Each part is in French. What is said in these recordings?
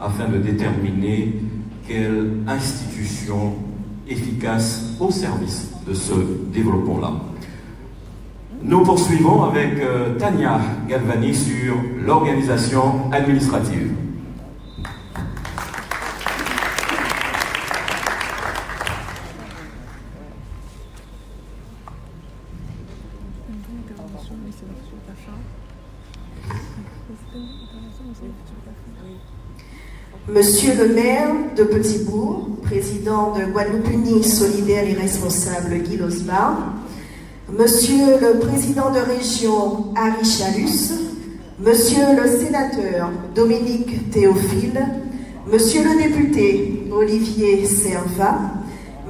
afin de déterminer quelle institution efficace au service de ce développement-là. Nous poursuivons avec Tania Galvani sur l'organisation administrative. Monsieur le maire de Petit-Bourg, président de Guadeloupe Unie Solidaire et Responsable Guy Losbar, Monsieur le président de région Harry Chalus, Monsieur le sénateur Dominique Théophile, Monsieur le député Olivier Servat,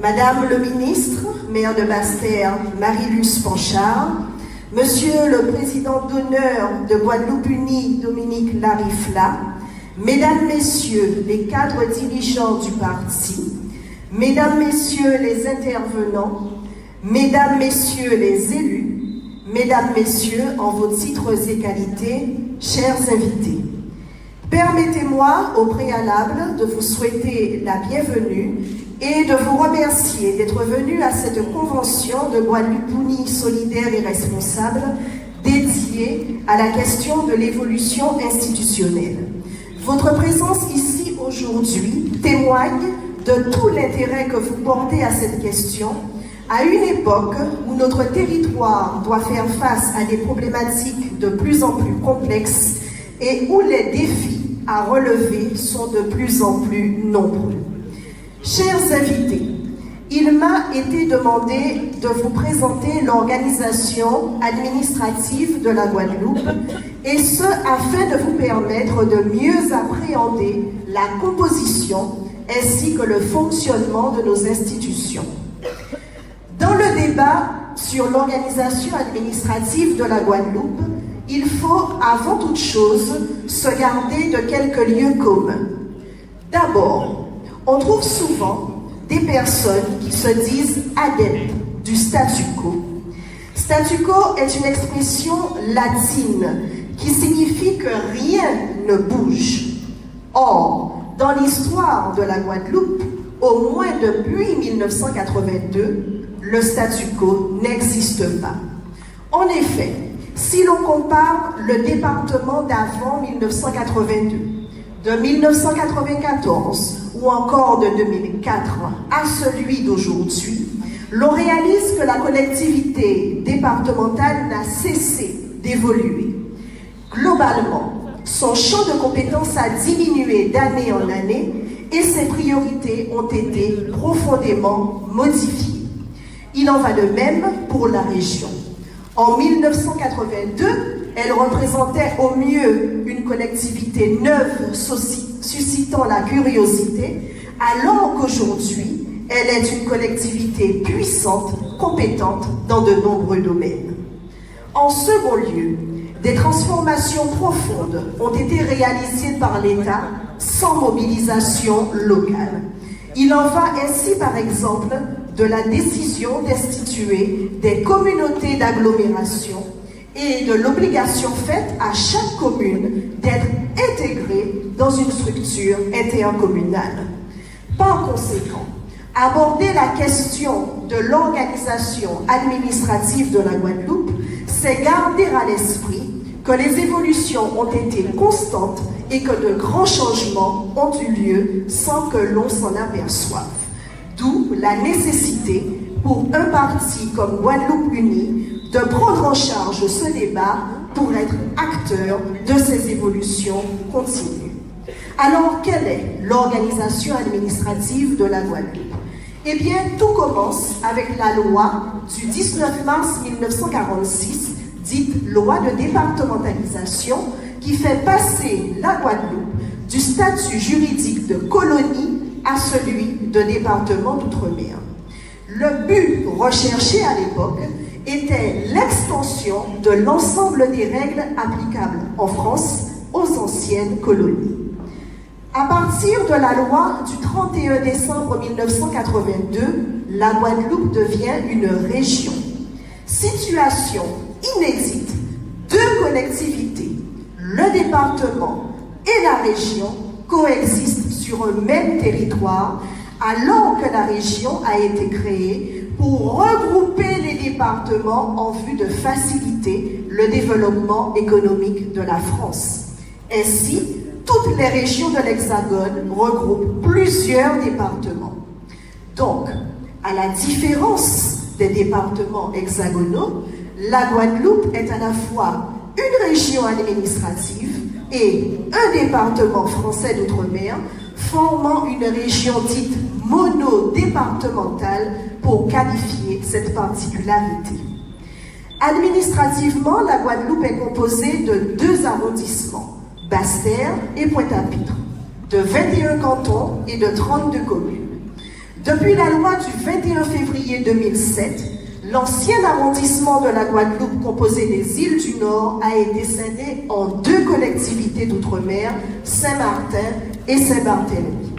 Madame le ministre, maire de Basse-Terre Marie-Luce Panchard, Monsieur le président d'honneur de Guadeloupe Unie Dominique Larifla, Mesdames, Messieurs les cadres dirigeants du parti, Mesdames, Messieurs les intervenants, Mesdames, Messieurs les élus, Mesdames, Messieurs, en vos titres et qualités, chers invités, permettez-moi au préalable de vous souhaiter la bienvenue et de vous remercier d'être venus à cette convention de Guadeloupe Unie Solidaire et Responsable dédiée à la question de l'évolution institutionnelle. Votre présence ici aujourd'hui témoigne de tout l'intérêt que vous portez à cette question, à une époque où notre territoire doit faire face à des problématiques de plus en plus complexes et où les défis à relever sont de plus en plus nombreux. Chers invités, il m'a été demandé de vous présenter l'organisation administrative de la Guadeloupe, et ce afin de vous permettre de mieux appréhender la composition ainsi que le fonctionnement de nos institutions. Dans le débat sur l'organisation administrative de la Guadeloupe, il faut avant toute chose se garder de quelques lieux communs. D'abord, on trouve souvent des personnes qui se disent adeptes du statu quo. Statu quo est une expression latine qui signifie que rien ne bouge. Or, dans l'histoire de la Guadeloupe, au moins depuis 1982, le statu quo n'existe pas. En effet, si l'on compare le département d'avant 1982, de 1994 ou encore de 2004 à celui d'aujourd'hui, l'on réalise que la collectivité départementale n'a cessé d'évoluer. Globalement, son champ de compétences a diminué d'année en année et ses priorités ont été profondément modifiées. Il en va de même pour la région. En 1982, elle représentait au mieux une collectivité neuve suscitant la curiosité, alors qu'aujourd'hui, elle est une collectivité puissante, compétente dans de nombreux domaines. En second lieu, des transformations profondes ont été réalisées par l'État sans mobilisation locale. Il en va ainsi, par exemple, de la décision d'instituer des communautés d'agglomération et de l'obligation faite à chaque commune d'être intégrée dans une structure intercommunale. Par conséquent, aborder la question de l'organisation administrative de la Guadeloupe, c'est garder à l'esprit que les évolutions ont été constantes et que de grands changements ont eu lieu sans que l'on s'en aperçoive. D'où la nécessité pour un parti comme Guadeloupe Unie de prendre en charge ce débat pour être acteur de ces évolutions continues. Alors, quelle est l'organisation administrative de la Guadeloupe? Eh bien, tout commence avec la loi du 19 mars 1946, dite loi de départementalisation, qui fait passer la Guadeloupe du statut juridique de colonie à celui de département d'outre-mer. Le but recherché à l'époque était l'extension de l'ensemble des règles applicables en France aux anciennes colonies. À partir de la loi du 31 décembre 1982, la Guadeloupe devient une région. Situation inédite, deux collectivités, le département et la région, coexistent sur un même territoire, alors que la région a été créée pour regrouper les départements en vue de faciliter le développement économique de la France. Ainsi, toutes les régions de l'Hexagone regroupent plusieurs départements. Donc, à la différence des départements hexagonaux, la Guadeloupe est à la fois une région administrative et un département français d'outre-mer, formant une région dite monodépartementale pour qualifier cette particularité. Administrativement, la Guadeloupe est composée de 2 arrondissements, Basse-Terre et Pointe-à-Pitre, de 21 cantons et de 32 communes. Depuis la loi du 21 février 2007, l'ancien arrondissement de la Guadeloupe composé des îles du Nord a été scindé en 2 collectivités d'outre-mer, Saint-Martin et Saint-Barthélemy.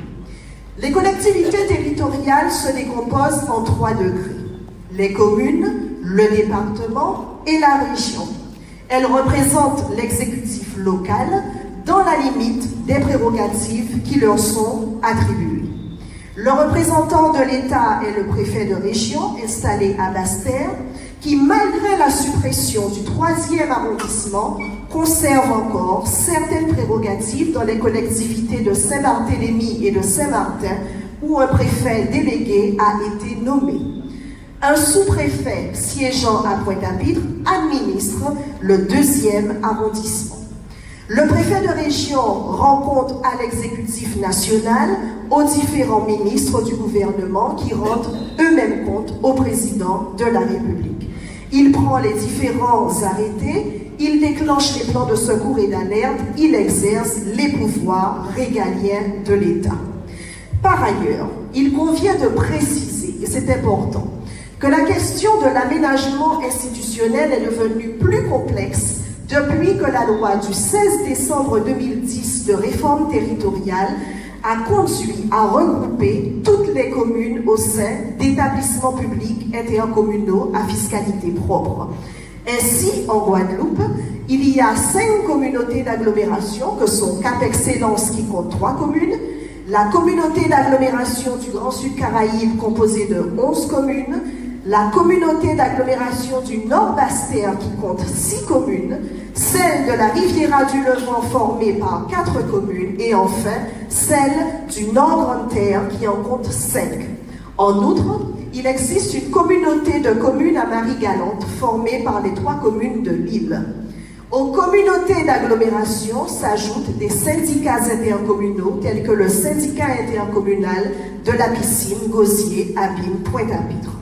Les collectivités territoriales se décomposent en 3 degrés. Les communes, le département et la région. Elles représentent l'exécutif local dans la limite des prérogatives qui leur sont attribuées. Le représentant de l'État est le préfet de région installé à Basse-Terre, qui, malgré la suppression du 3e arrondissement, conserve encore certaines prérogatives dans les collectivités de Saint-Barthélemy et de Saint-Martin, où un préfet délégué a été nommé. Un sous-préfet siégeant à Pointe-à-Pitre administre le 2e arrondissement. Le préfet de région rend compte à l'exécutif national, aux différents ministres du gouvernement qui rendent eux-mêmes compte au président de la République. Il prend les différents arrêtés, il déclenche les plans de secours et d'alerte, il exerce les pouvoirs régaliens de l'État. Par ailleurs, il convient de préciser, et c'est important, que la question de l'aménagement institutionnel est devenue plus complexe depuis que la loi du 16 décembre 2010 de réforme territoriale a conduit à regrouper toutes les communes au sein d'établissements publics intercommunaux à fiscalité propre. Ainsi, en Guadeloupe, il y a 5 communautés d'agglomération que sont Cap Excellence qui compte 3 communes, la communauté d'agglomération du Grand Sud Caraïbe composée de 11 communes, la communauté d'agglomération du Nord Basse-Terre qui compte 6 communes, celle de la Riviera du Levant formée par 4 communes et enfin celle du Nord Grande-Terre qui en compte 5. En outre, il existe une communauté de communes à Marie-Galante formée par les 3 communes de l'île. Aux communautés d'agglomération s'ajoutent des syndicats intercommunaux tels que le syndicat intercommunal de la Piscine, Gosier, Abîme, Pointe-à-Pitre.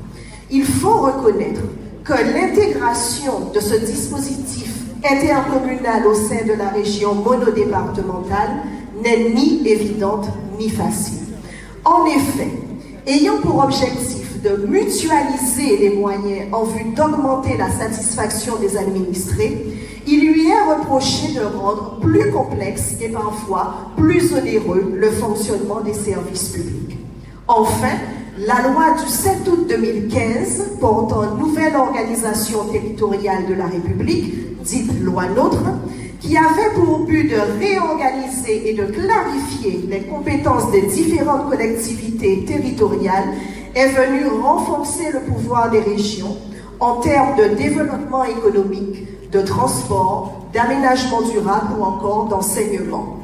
Il faut reconnaître que l'intégration de ce dispositif intercommunal au sein de la région monodépartementale n'est ni évidente ni facile. En effet, ayant pour objectif de mutualiser les moyens en vue d'augmenter la satisfaction des administrés, il lui est reproché de rendre plus complexe et parfois plus onéreux le fonctionnement des services publics. Enfin, la loi du 7 août 2015 portant nouvelle organisation territoriale de la République, dite loi NOTRe, qui avait pour but de réorganiser et de clarifier les compétences des différentes collectivités territoriales, est venue renforcer le pouvoir des régions en termes de développement économique, de transport, d'aménagement durable ou encore d'enseignement.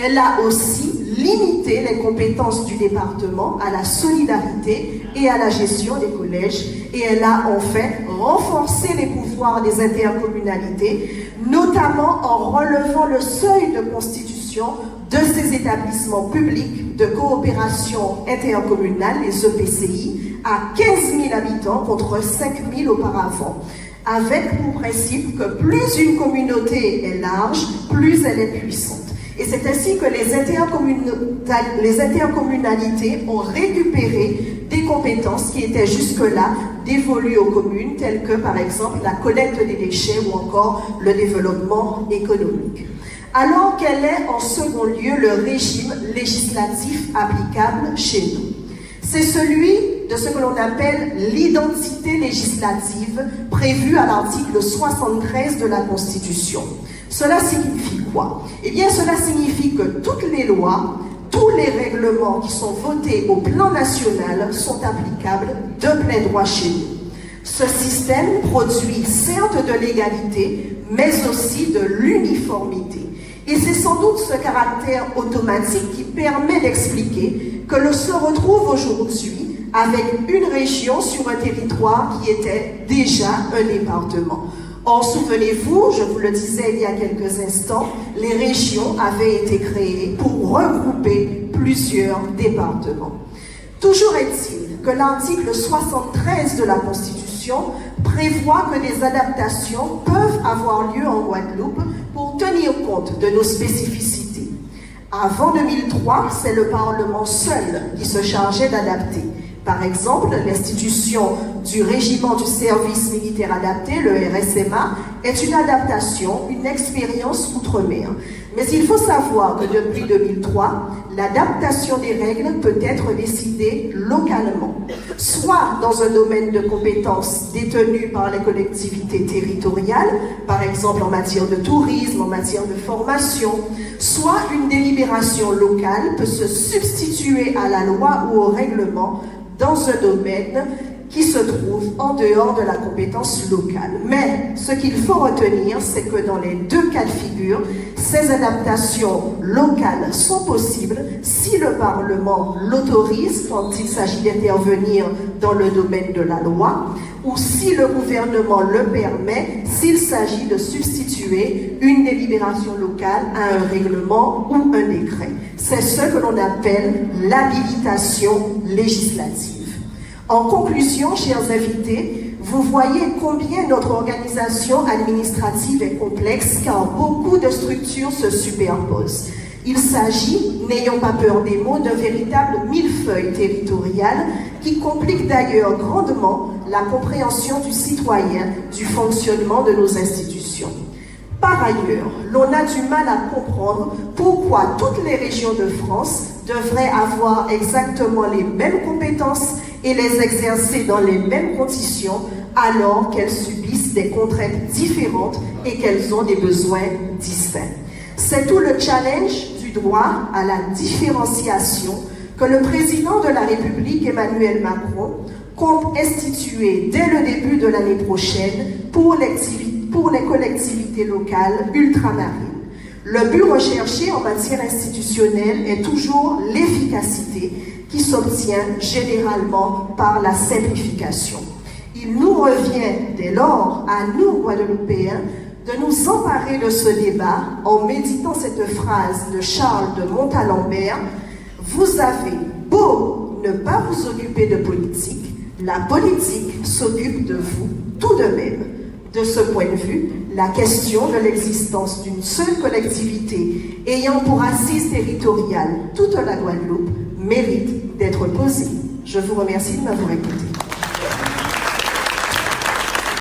Elle a aussi limité les compétences du département à la solidarité et à la gestion des collèges et elle a enfin renforcé les pouvoirs des intercommunalités, notamment en relevant le seuil de constitution de ces établissements publics de coopération intercommunale, les EPCI, à 15 000 habitants contre 5 000 auparavant, avec pour principe que plus une communauté est large, plus elle est puissante. Et c'est ainsi que les intercommunalités ont récupéré des compétences qui étaient jusque-là dévolues aux communes, telles que par exemple la collecte des déchets ou encore le développement économique. Alors quel est en second lieu le régime législatif applicable chez nous? C'est celui de ce que l'on appelle l'identité législative prévue à l'article 73 de la Constitution. Cela signifie quoi? Eh bien, cela signifie que toutes les lois, tous les règlements qui sont votés au plan national sont applicables de plein droit chez nous. Ce système produit certes de l'égalité, mais aussi de l'uniformité. Et c'est sans doute ce caractère automatique qui permet d'expliquer que l'on se retrouve aujourd'hui avec une région sur un territoire qui était déjà un département. Or, souvenez-vous, je vous le disais il y a quelques instants, les régions avaient été créées pour regrouper plusieurs départements. Toujours est-il que l'article 73 de la Constitution prévoit que des adaptations peuvent avoir lieu en Guadeloupe pour tenir compte de nos spécificités. Avant 2003, c'est le Parlement seul qui se chargeait d'adapter. Par exemple, l'institution du Régiment du service militaire adapté, le RSMA, est une adaptation, une expérience outre-mer. Mais il faut savoir que depuis 2003, l'adaptation des règles peut être décidée localement, soit dans un domaine de compétences détenu par les collectivités territoriales, par exemple en matière de tourisme, en matière de formation, soit une délibération locale peut se substituer à la loi ou au règlement dans un domaine qui se trouve en dehors de la compétence locale. Mais ce qu'il faut retenir, c'est que dans les deux cas de figure, ces adaptations locales sont possibles si le Parlement l'autorise quand il s'agit d'intervenir dans le domaine de la loi, ou si le gouvernement le permet, s'il s'agit de substituer une délibération locale à un règlement ou un décret. C'est ce que l'on appelle l'habilitation législative. En conclusion, chers invités, vous voyez combien notre organisation administrative est complexe car beaucoup de structures se superposent. Il s'agit, n'ayons pas peur des mots, d'un véritable millefeuille territorial qui complique d'ailleurs grandement la compréhension du citoyen du fonctionnement de nos institutions. Par ailleurs, l'on a du mal à comprendre pourquoi toutes les régions de France devraient avoir exactement les mêmes compétences et les exercer dans les mêmes conditions alors qu'elles subissent des contraintes différentes et qu'elles ont des besoins distincts. C'est tout le challenge du droit à la différenciation que le président de la République, Emmanuel Macron, compte instituer dès le début de l'année prochaine pour les collectivités locales ultramarines. Le but recherché en matière institutionnelle est toujours l'efficacité qui s'obtient généralement par la simplification. Il nous revient dès lors, à nous, Guadeloupéens, de nous emparer de ce débat en méditant cette phrase de Charles de Montalembert: « Vous avez beau ne pas vous occuper de politique, la politique s'occupe de vous tout de même. » De ce point de vue, la question de l'existence d'une seule collectivité ayant pour assise territoriale toute la Guadeloupe mérite d'être posée. Je vous remercie de m'avoir écouté.